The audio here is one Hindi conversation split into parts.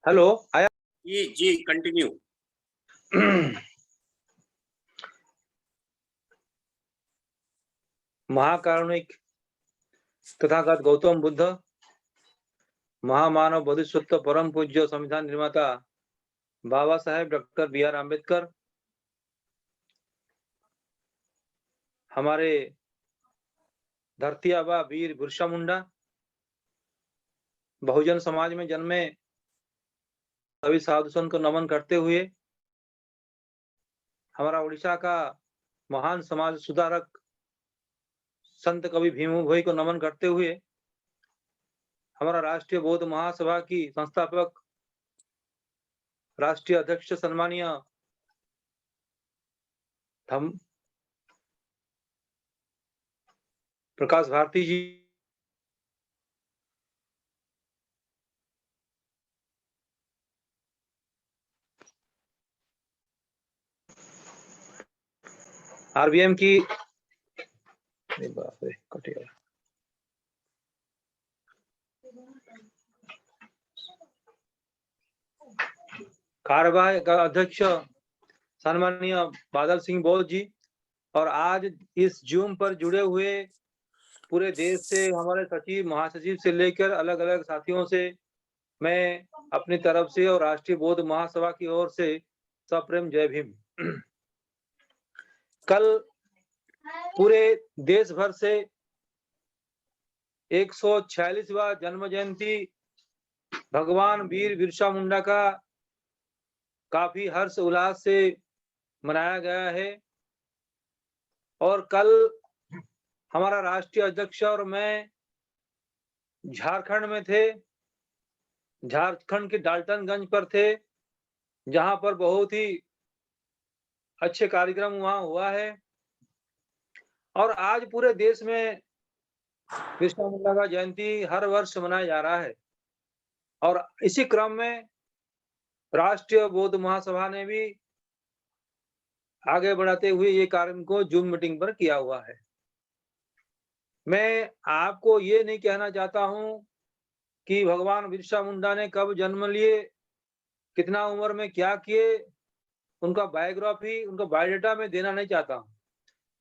हेलो आया जी कंटिन्यू। महाकारुणिक तथागत गौतम बुद्ध, महामानव बोधिसत्व, परम पूज्य संविधान निर्माता Baba Saheb doctor B are Ambedkar, हमारे धरती आबा वीर बिरसा मुंडा, बहुजन समाज में जन्मे सभी साधु संत को नमन करते हुए, हमारा उड़ीसा का महान समाज सुधारक संत कवि भीमू भोई को नमन करते हुए, हमारा राष्ट्रीय बौद्ध महासभा की संस्थापक राष्ट्रीय अध्यक्ष सम्मानीय प्रकाश भारती जी, आरबीएम की कार्यवाही का अध्यक्ष सम्मानीय बादल सिंह बोस जी, और आज इस जूम पर जुड़े हुए पूरे देश से हमारे सचिव महासचिव से लेकर अलग अलग साथियों से मैं अपनी तरफ से और राष्ट्रीय बौद्ध महासभा की ओर से सप्रेम जय भीम। कल पूरे देश भर से 146वां जन्म जयंती भगवान वीर बिरसा मुंडा का काफी हर्ष उल्लास से मनाया गया है। और कल हमारा राष्ट्रीय अध्यक्ष और मैं झारखंड में थे, झारखंड के डाल्टनगंज पर थे, जहां पर बहुत ही अच्छे कार्यक्रम वहां हुआ है। और आज पूरे देश में बिरसा मुंडा का जयंती हर वर्ष मनाया जा रहा है। और इसी क्रम में राष्ट्रीय बौद्ध महासभा ने भी आगे बढ़ाते हुए ये कार्यक्रम को जूम मीटिंग पर किया हुआ है। मैं आपको ये नहीं कहना चाहता हूं कि भगवान बिरसा मुंडा ने कब जन्म लिए, कितना उम्र में क्या किए, उनका बायोग्राफी, उनका बायोडाटा में देना नहीं चाहता हूं।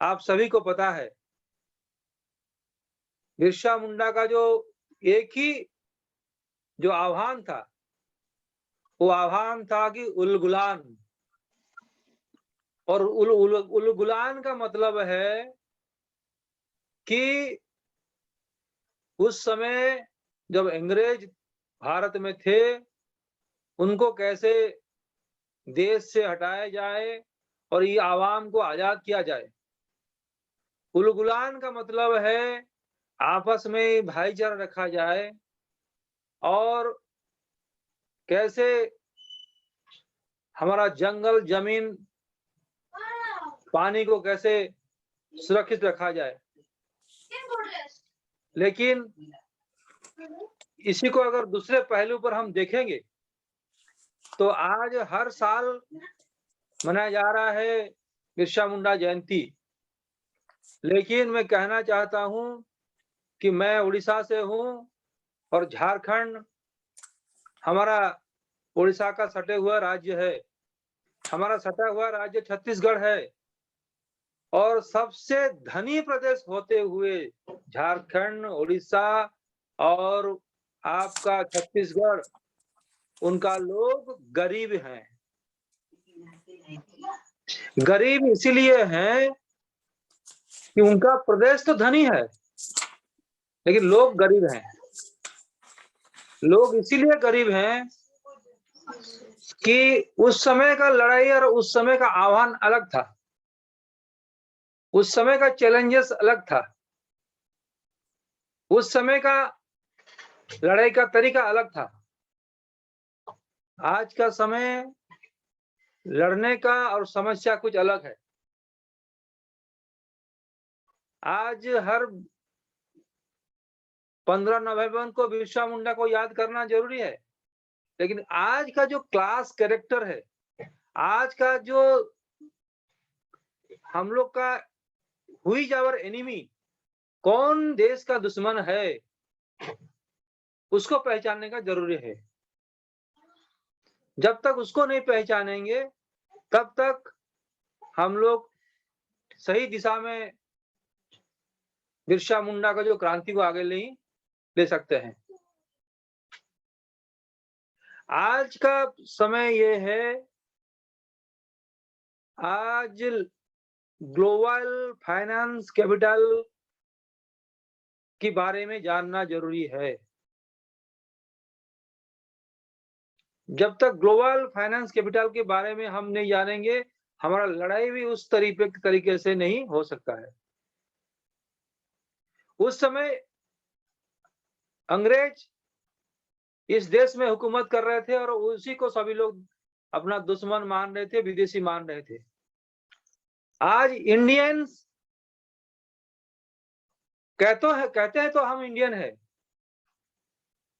आप सभी को पता है बिरसा मुंडा का जो एक ही जो आह्वान था, वो आह्वान था कि उलगुलान। और उलगुलान का मतलब है कि उस समय जब अंग्रेज भारत में थे, उनको कैसे देश से हटाया जाए और ये आवाम को आजाद किया जाए। उलगुलान का मतलब है आपस में भाईचारा रखा जाए और कैसे हमारा जंगल, जमीन, पानी को कैसे सुरक्षित रखा जाए। लेकिन इसी को अगर दूसरे पहलू पर हम देखेंगे तो आज हर साल मनाया जा रहा है बिरसा मुंडा जयंती। लेकिन मैं कहना चाहता हूं कि मैं उड़ीसा से हूं और झारखंड हमारा उड़ीसा का सटे हुआ राज्य है। हमारा सटा हुआ राज्य छत्तीसगढ़ है और सबसे धनी प्रदेश होते हुए झारखंड, उड़ीसा और आपका छत्तीसगढ़, उनका लोग गरीब हैं। गरीब इसीलिए हैं कि उनका प्रदेश तो धनी है लेकिन लोग गरीब हैं। लोग इसीलिए गरीब हैं कि उस समय का लड़ाई और उस समय का आह्वान अलग था, उस समय का चैलेंजेस अलग था, उस समय का लड़ाई का तरीका अलग था। आज का समय लड़ने का और समस्या कुछ अलग है। आज हर 15 नवंबर को बिरसा मुंडा को याद करना जरूरी है, लेकिन आज का जो क्लास कैरेक्टर है, आज का जो हम लोग का हुई जावर एनिमी, कौन देश का दुश्मन है, उसको पहचानने का जरूरी है। जब तक उसको नहीं पहचानेंगे तब तक हम लोग सही दिशा में बिरसा मुंडा का जो क्रांति को आगे नहीं ले सकते हैं। आज का समय ये है, आज ग्लोबल फाइनेंस कैपिटल के बारे में जानना जरूरी है। जब तक ग्लोबल फाइनेंस कैपिटल के बारे में हम नहीं जानेंगे, हमारा लड़ाई भी उस तरीके से नहीं हो सकता है। उस समय अंग्रेज इस देश में हुकूमत कर रहे थे और उसी को सभी लोग अपना दुश्मन मान रहे थे, विदेशी मान रहे थे। आज इंडियंस कहते हैं तो हम इंडियन है,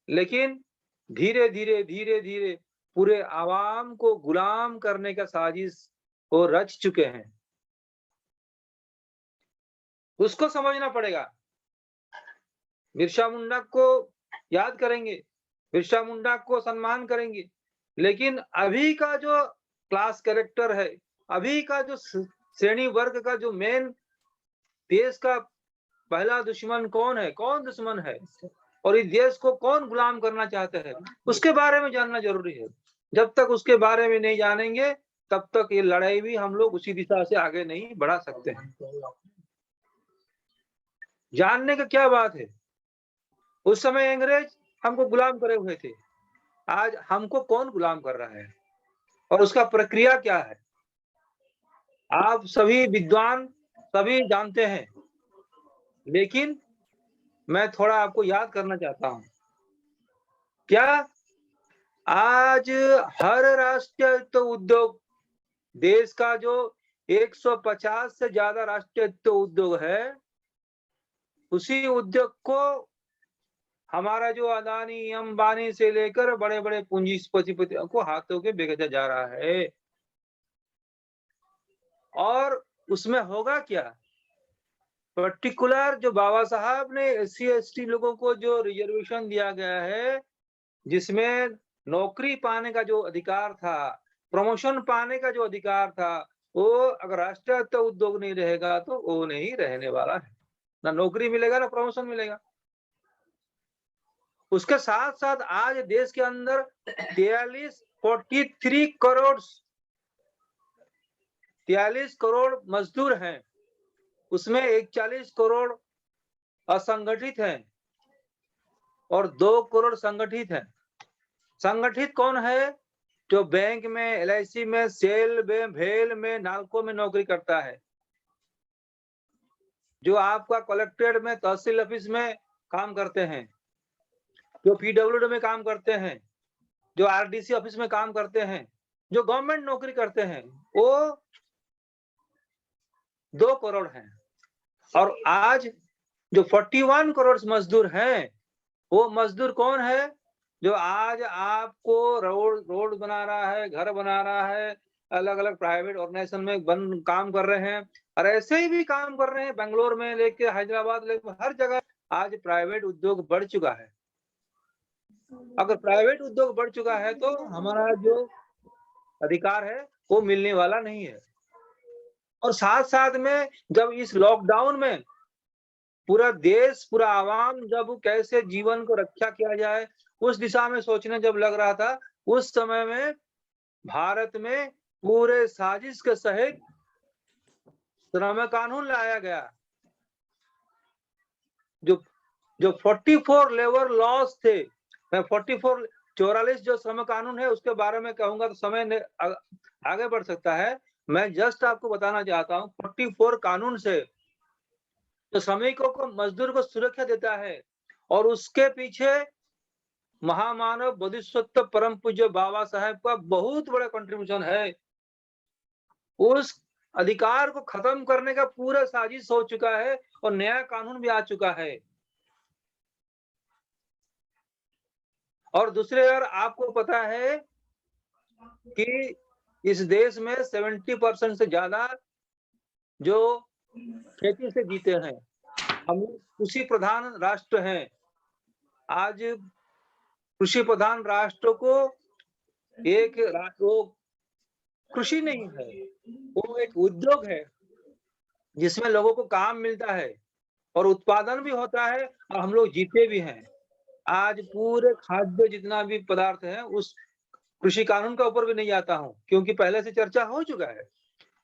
लेकिन धीरे धीरे पूरे आवाम को गुलाम करने का साजिश वो रच चुके हैं। उसको समझना पड़ेगा। बिरसा मुंडा को याद करेंगे, बिरसा मुंडा को सम्मान करेंगे, लेकिन अभी का जो क्लास कैरेक्टर है, अभी का जो श्रेणी वर्ग का जो मेन देश का पहला दुश्मन कौन है, कौन दुश्मन है और इस देश को कौन गुलाम करना चाहते हैं, उसके बारे में जानना जरूरी है। जब तक उसके बारे में नहीं जानेंगे तब तक ये लड़ाई भी हम लोग उसी दिशा से आगे नहीं बढ़ा सकते हैं। जानने का क्या बात है, उस समय अंग्रेज हमको गुलाम करे हुए थे, आज हमको कौन गुलाम कर रहा है और उसका प्रक्रिया क्या है, आप सभी विद्वान सभी जानते हैं, लेकिन मैं थोड़ा आपको याद करना चाहता हूं। क्या आज हर राष्ट्रीयकृत उद्योग, देश का जो 150 से ज्यादा राष्ट्रीयकृत उद्योग है, उसी उद्योग को हमारा जो अदानी अंबानी से लेकर बड़े बड़े पूंजीपतियों को हाथों के बेचा जा रहा है। और उसमें होगा क्या, पर्टिकुलर जो बाबा साहब ने SC/ST लोगों को जो रिजर्वेशन दिया गया है, जिसमें नौकरी पाने का जो अधिकार था, प्रमोशन पाने का जो अधिकार था, वो अगर राष्ट्रीयकृत उद्योग नहीं रहेगा तो वो नहीं रहने वाला है, ना नौकरी मिलेगा ना प्रमोशन मिलेगा। उसके साथ साथ आज देश के अंदर 43 करोड़ मजदूर हैं, उसमें 41 करोड़ असंगठित हैं और 2 करोड़ संगठित हैं। संगठित कौन है? जो बैंक में, LIC में, सेल में, भेल में, नालको में नौकरी करता है, जो आपका कलेक्ट्रेट में, तहसील ऑफिस में काम करते हैं, जो PWD में काम करते हैं, जो RDC ऑफिस में काम करते हैं, जो गवर्नमेंट नौकरी करते हैं, वो 2 करोड़ हैं। और आज जो 41 करोड़ मजदूर हैं, वो मजदूर कौन है? जो आज आपको रोड बना रहा है, घर बना रहा है, अलग अलग प्राइवेट ऑर्गेनाइजेशन में काम कर रहे हैं, और ऐसे ही भी काम कर रहे हैं बेंगलोर में लेके हैदराबाद लेके हर जगह आज प्राइवेट उद्योग बढ़ चुका है। अगर प्राइवेट उद्योग बढ़ चुका है तो हमारा जो अधिकार है वो मिलने वाला नहीं है। और साथ साथ में जब इस लॉकडाउन में पूरा देश, पूरा आवाम जब कैसे जीवन को रक्षा किया जाए उस दिशा में सोचने जब लग रहा था, उस समय में भारत में पूरे साजिश के सहित श्रम कानून लाया गया। जो 44 लेबर लॉस थे, मैं 44 जो श्रम कानून है उसके बारे में कहूंगा तो समय आगे बढ़ सकता है। मैं जस्ट आपको बताना चाहता हूँ 44 कानून से तो श्रमिकों को, मजदूर को सुरक्षा देता है, और उसके पीछे महामानव बोधिसत्व परम पूज्य बाबा साहेब का बहुत बड़ा कंट्रीब्यूशन है। उस अधिकार को खत्म करने का पूरा साजिश हो चुका है और नया कानून भी आ चुका है। और दूसरे ओर आपको पता है कि इस देश में 70% से ज्यादा जो खेती से जीते हैं, हम कृषि प्रधान राष्ट्र हैं। आज कृषि प्रधान राष्ट्र को वो कृषि नहीं है, वो एक उद्योग है जिसमें लोगों को काम मिलता है और उत्पादन भी होता है और हम लोग जीते भी हैं। आज पूरे खाद्य जितना भी पदार्थ है उस कृषि कानून के ऊपर भी नहीं आता हूँ, क्योंकि पहले से चर्चा हो चुका है।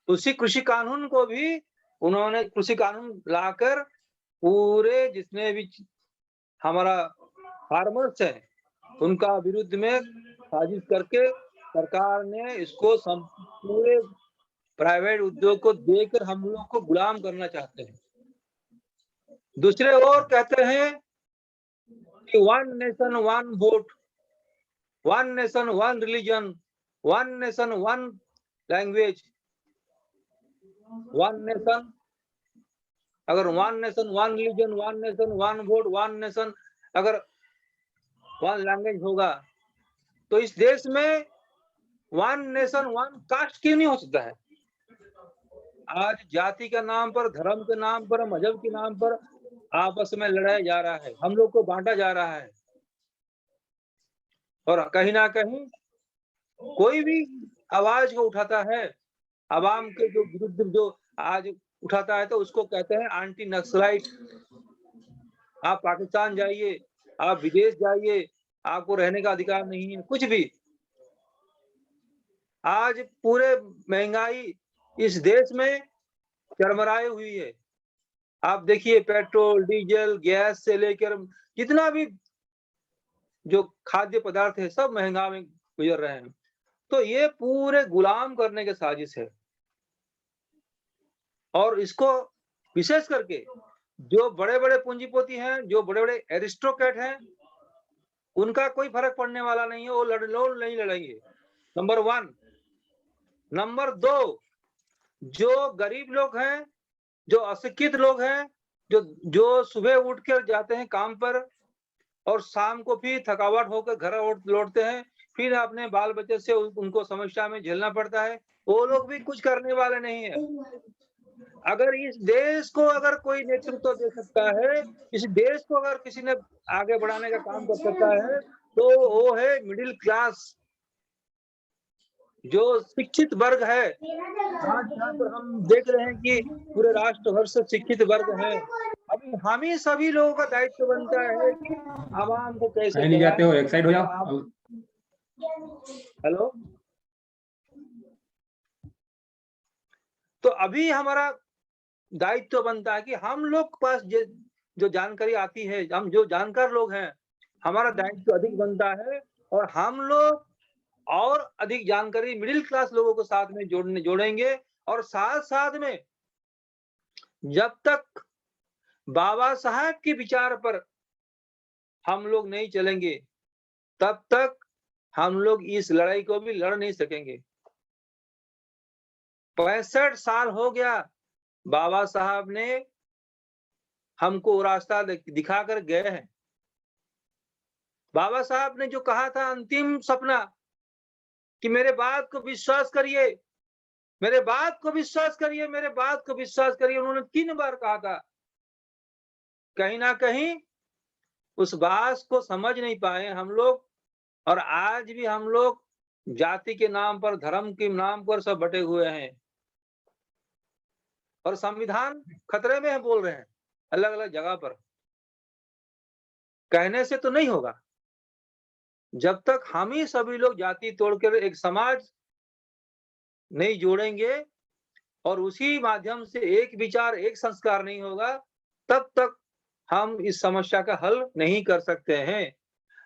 उसी कृषि कानून को भी उन्होंने कृषि कानून लाकर पूरे जितने भी हमारा फार्मर्स है उनका विरुद्ध में साजिश करके सरकार ने इसको पूरे प्राइवेट उद्योग को देकर हम लोग को गुलाम करना चाहते हैं। दूसरे ओर कहते हैं कि one nation one vote, one nation one religion, one nation one language, one nation, अगर one nation one religion, one nation one vote, one nation अगर वन लैंग्वेज होगा तो इस देश में वन नेशन वन कास्ट क्यों नहीं हो सकता है? आज जाति के नाम पर, धर्म के नाम पर, मजहब के नाम पर आपस में लड़ाया जा रहा है, हम लोग को बांटा जा रहा है और कहीं ना कहीं कोई भी आवाज को उठाता है अवाम के जो विरुद्ध जो आज उठाता है तो उसको कहते हैं एंटी नक्सलाइट। आप पाकिस्तान जाइए, आप विदेश जाइए, आपको रहने का अधिकार नहीं है, कुछ भी। आज पूरे महंगाई इस देश में चरमराई हुई है। आप देखिए पेट्रोल, डीजल, गैस से लेकर जितना भी जो खाद्य पदार्थ है सब महंगा में गुजर रहे हैं। तो ये पूरे गुलाम करने के साजिश है और इसको विशेष करके जो बड़े-बड़े पूंजीपति हैं, जो बड़े-बड़े एरिस्टोक्रेट हैं, उनका कोई फर्क पड़ने वाला नहीं है, वो नहीं लड़ेंगे। नंबर 1। नंबर 2, जो गरीब लोग हैं, जो अशिक्षित लोग हैं, जो सुबह उठ कर जाते हैं काम पर और शाम को फिर थकावट होकर घर लौटते हैं, फिर अपने बाल बच्चे से उनको समस्या में झेलना पड़ता है, वो लोग भी कुछ करने वाले नहीं है। अगर इस देश को अगर कोई नेतृत्व दे सकता है, इस देश को अगर किसी ने आगे बढ़ाने का काम कर सकता है, तो वो है मिडिल क्लास, जो शिक्षित वर्ग है। आज यहाँ पर हम देख रहे हैं कि पूरे राष्ट्र भर से शिक्षित वर्ग है। अभी हम ही सभी लोगों का दायित्व बनता है कि आवाम को कैसे नहीं जाते हो, एक साइड हो जाओ। हेलो, तो अभी हमारा दायित्व बनता है कि हम लोग के पास जो जानकारी आती है, हम जो जानकार लोग हैं, हमारा दायित्व अधिक बनता है और हम लोग और अधिक जानकारी मिडिल क्लास लोगों को साथ में जोड़ेंगे और साथ में जब तक बाबा साहब के विचार पर हम लोग नहीं चलेंगे तब तक हम लोग इस लड़ाई को भी लड़ नहीं सकेंगे। 65 साल हो गया बाबा साहब ने हमको रास्ता दिखाकर गए हैं। बाबा साहब ने जो कहा था अंतिम सपना कि मेरे बात को विश्वास करिए, मेरे बात को विश्वास करिए, मेरे बात को विश्वास करिए, उन्होंने 3 बार कहा था। कहीं ना कहीं उस बात को समझ नहीं पाए हम लोग और आज भी हम लोग जाति के नाम पर, धर्म के नाम पर सब बटे हुए हैं और संविधान खतरे में है बोल रहे हैं अलग अलग जगह पर। कहने से तो नहीं होगा, जब तक हम ही सभी लोग जाति तोड़कर एक समाज नहीं जोड़ेंगे और उसी माध्यम से एक विचार, एक संस्कार नहीं होगा, तब तक हम इस समस्या का हल नहीं कर सकते हैं।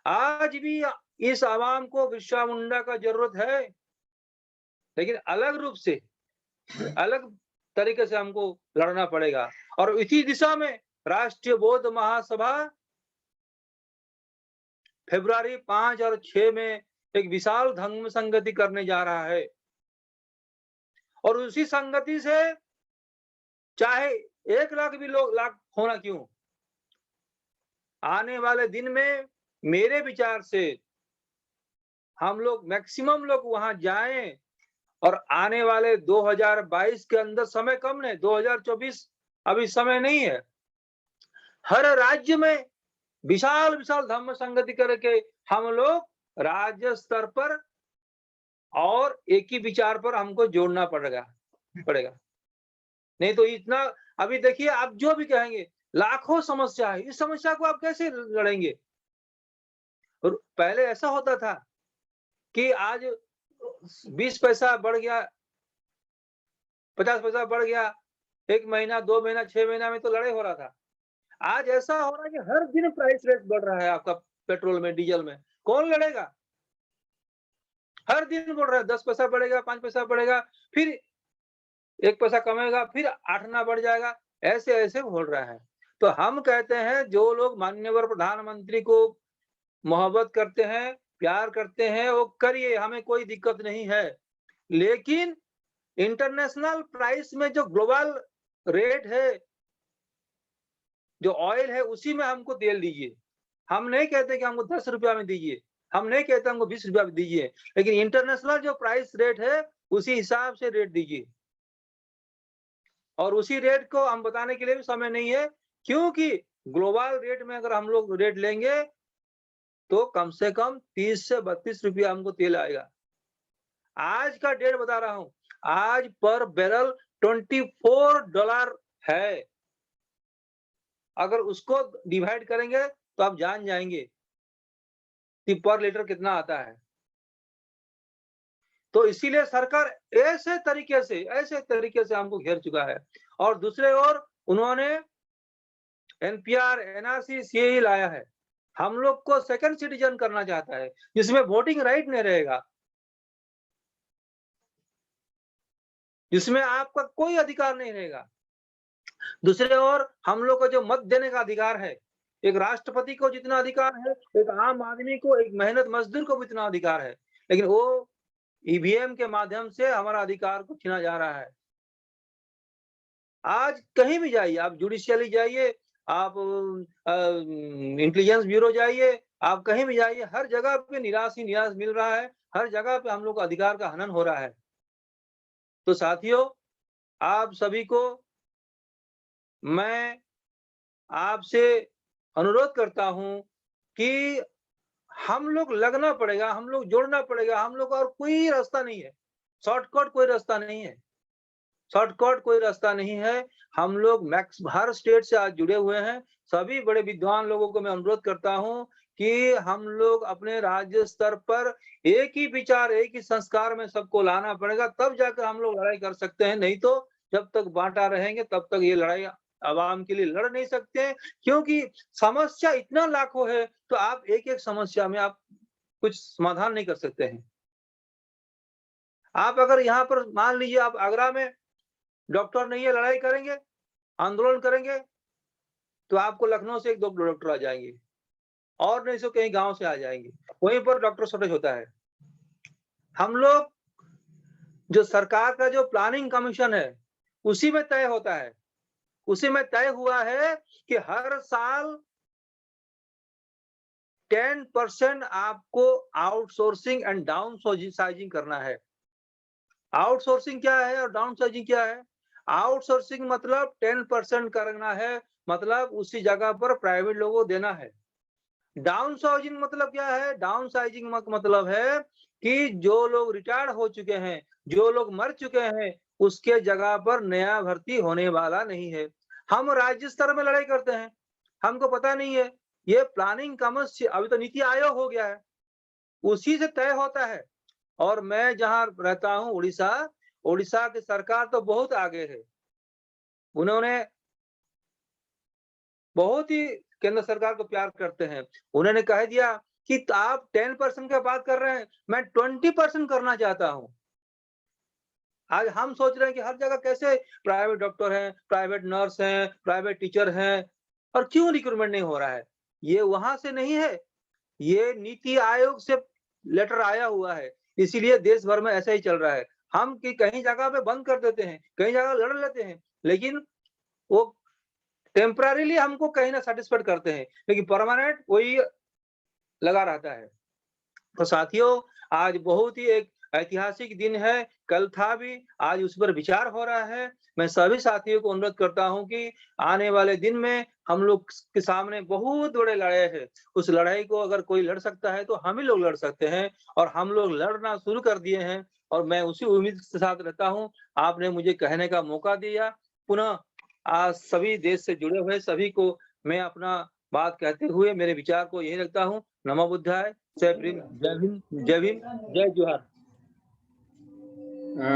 आज भी इस आवाम को बिरसा मुंडा का जरूरत है, लेकिन अलग रूप से, अलग तरीके से हमको लड़ना पड़ेगा और इसी दिशा में राष्ट्रीय बौद्ध महासभा फरवरी 5 और 6 में एक विशाल धम्म संगति करने जा रहा है और उसी संगति से चाहे 1 लाख भी लाख होना क्यों, आने वाले दिन में मेरे विचार से हम लोग मैक्सिमम लोग वहां जाएं और आने वाले 2022 के अंदर, समय कम नहीं, 2024 अभी समय नहीं है, हर राज्य में विशाल धम्म संगति करके हम लोग राज्य स्तर पर और एक ही विचार पर हमको जोड़ना पड़ेगा। नहीं तो इतना, अभी देखिए आप जो भी कहेंगे, लाखों समस्या है, इस समस्या को आप कैसे लड़ेंगे? और पहले ऐसा होता था कि आज 20 पैसा बढ़ गया, 50 पैसा बढ़ गया, 1 महीना, 2 महीना, 6 महीना में तो लड़ाई हो रहा था। आज ऐसा हो रहा है कि हर दिन प्राइस रेट बढ़ रहा है आपका, पेट्रोल में, डीजल में। कौन लड़ेगा? हर दिन बढ़ रहा है, 10 पैसा बढ़ेगा, 5 पैसा बढ़ेगा, फिर 1 पैसा कमेगा, फिर 8 आना बढ़ जाएगा, ऐसे-ऐसे बोल रहा है। तो हम कहते हैं, जो लोग माननीय प्रधानमंत्री को मोहब्बत करते हैं, प्यार करते हैं, वो करिए, हमें कोई दिक्कत नहीं है। लेकिन इंटरनेशनल प्राइस में जो ग्लोबल रेट है, जो ऑयल है, उसी में हमको तेल दीजिए। हम नहीं कहते कि हमको 10 रुपया में दीजिए, हम नहीं कहते हमको 20 रुपया में दीजिए, लेकिन इंटरनेशनल जो प्राइस रेट है, उसी हिसाब से रेट दीजिए। और उसी रेट को हम बताने के लिए भी समय नहीं है, क्योंकि ग्लोबल रेट में अगर हम लोग रेट लेंगे, तो कम से कम 30 से 32 रुपया हमको तेल आएगा। आज का डेट बता रहा हूँ, आज पर बैरल $24 है। अगर उसको डिवाइड करेंगे तो आप जान जाएंगे कि पर लीटर कितना आता है। तो इसीलिए सरकार ऐसे तरीके से हमको घेर चुका है। और दूसरे ओर उन्होंने एनपीआर, एनआरसी, सीएए लाया है। हम लोग को सेकंड सिटीजन करना चाहता है, जिसमें वोटिंग राइट नहीं रहेगा, जिसमें आपका कोई अधिकार नहीं रहेगा। दूसरे ओर हम लोग को जो मत देने का अधिकार है, एक राष्ट्रपति को जितना अधिकार है, एक आम आदमी को, एक मेहनत मजदूर को भी उतना अधिकार है, लेकिन वो ईवीएम के माध्यम से हमारा अधिकार को छीना जा रहा है। आज कहीं भी जाइए, आप जुडिशियली जाइए, आप इंटेलिजेंस ब्यूरो जाइए, आप कहीं भी जाइए, हर जगह पे निराश ही निराश मिल रहा है, हर जगह पे हम लोग को अधिकार का हनन हो रहा है। तो साथियों, आप सभी को मैं आपसे अनुरोध करता हूं कि हम लोग लगना पड़ेगा, हम लोग जोड़ना पड़ेगा, हम लोग, और कोई रास्ता नहीं है, शॉर्टकट कोई रास्ता नहीं है, शॉर्टकट कोई रास्ता नहीं है। हम लोग मैक्स हर स्टेट से आज जुड़े हुए हैं। सभी बड़े विद्वान लोगों को मैं अनुरोध करता हूं कि हम लोग अपने राज्य स्तर पर एक ही विचार, एक ही संस्कार में सबको लाना पड़ेगा, तब जाकर हम लोग लड़ाई कर सकते हैं। नहीं तो जब तक बांटा रहेंगे, तब तक ये लड़ाई आवाम के लिए लड़ नहीं सकते हैं, क्योंकि समस्या इतना लाखों है, तो आप एक-एक समस्या में आप कुछ समाधान नहीं कर सकते हैं। आप अगर यहाँ पर मान लीजिए, आप आगरा में डॉक्टर नहीं है, लड़ाई करेंगे, आंदोलन करेंगे, तो आपको लखनऊ से 1-2 डॉक्टर आ जाएंगे, और नहीं तो कहीं गांव से आ जाएंगे। वहीं पर डॉक्टर शॉर्टेज होता है। हम लोग, जो सरकार का जो प्लानिंग कमीशन है, उसी में तय होता है, उसी में तय हुआ है कि हर साल 10% आपको आउटसोर्सिंग एंड डाउनसाइजिंग करना है। आउटसोर्सिंग क्या है और डाउनसाइजिंग क्या है? आउटसोर्सिंग मतलब 10% करना है, मतलब उसी जगह पर प्राइवेट लोगों को देना है। डाउनसाइजिंग मतलब क्या है? डाउनसाइजिंग मतलब है कि जो लोग रिटायर्ड हो चुके हैं, जो लोग मर चुके हैं, उसके जगह पर नया भर्ती होने वाला नहीं है। हम राज्य स्तर में लड़ाई करते हैं, हमको पता नहीं है। ये प्लानिंग कमिशन, अभी तो नीति आयोग हो गया है, उसी से तय होता है। और मैं जहाँ रहता हूँ, उड़ीसा, उड़ीसा की सरकार तो बहुत आगे है। उन्होंने बहुत ही केंद्र सरकार को प्यार करते हैं। उन्होंने कह दिया कि आप 10% की बात कर रहे हैं, मैं 20% करना चाहता हूँ। आज हम सोच रहे हैं कि हर जगह कैसे प्राइवेट डॉक्टर हैं, प्राइवेट नर्स हैं, प्राइवेट टीचर हैं, और क्यों रिक्रूटमेंट नहीं हो रहा है? ये वहां से नहीं है, ये नीति आयोग से लेटर आया हुआ है, इसीलिए देश भर में ऐसा ही चल रहा है। हम कि कहीं जगह पे बंद कर देते हैं, कहीं जगह लड़ लेते हैं, लेकिन वो टेम्पररीली हमको कहीं ना सेटिस्फाइड करते हैं, लेकिन परमानेंट वही लगा रहता है। तो साथियों, आज बहुत ही एक ऐतिहासिक दिन है, कल था भी, आज उस पर विचार हो रहा है। मैं सभी साथियों को अनुरोध करता हूँ कि आने वाले दिन में हम लोग के सामने बहुत बड़े लड़ाई है। उस लड़ाई को अगर कोई लड़ सकता है तो हम ही लोग लड़ सकते हैं और हम लोग लड़ना शुरू कर दिए हैं और मैं उसी उम्मीद के साथ रहता हूँ। आपने मुझे कहने का मौका दिया। पुनः आज सभी देश से जुड़े हुए सभी को मैं अपना बात कहते हुए मेरे विचार को यही रखता हूँ। नमो बुद्धाय, जय भीम, जय भीम, जय भीम, जय जोहार।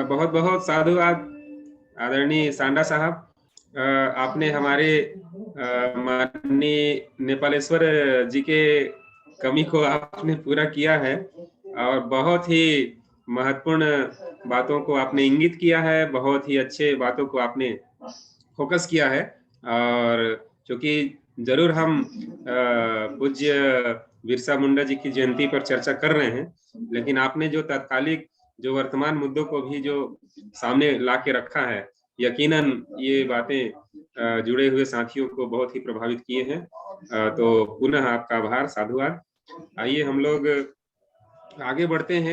बहुत बहुत साधुवाद आदरणीय सांडा साहब। आपने हमारे माननीय नेपालेश्वर जी के कमी को आपने पूरा किया है और बहुत ही महत्वपूर्ण बातों को आपने इंगित किया है, बहुत ही अच्छे बातों को आपने फोकस किया है। और चूंकि जरूर हम पूज्य बिरसा मुंडा जी की जयंती पर चर्चा कर रहे हैं, लेकिन आपने जो तात्कालिक जो वर्तमान मुद्दों को भी जो सामने ला के रखा है, यकीनन ये बातें जुड़े हुए साथियों को बहुत ही प्रभावित किए हैं। तो पुनः आपका आभार, साधुवाद। आइए हम लोग आगे बढ़ते हैं।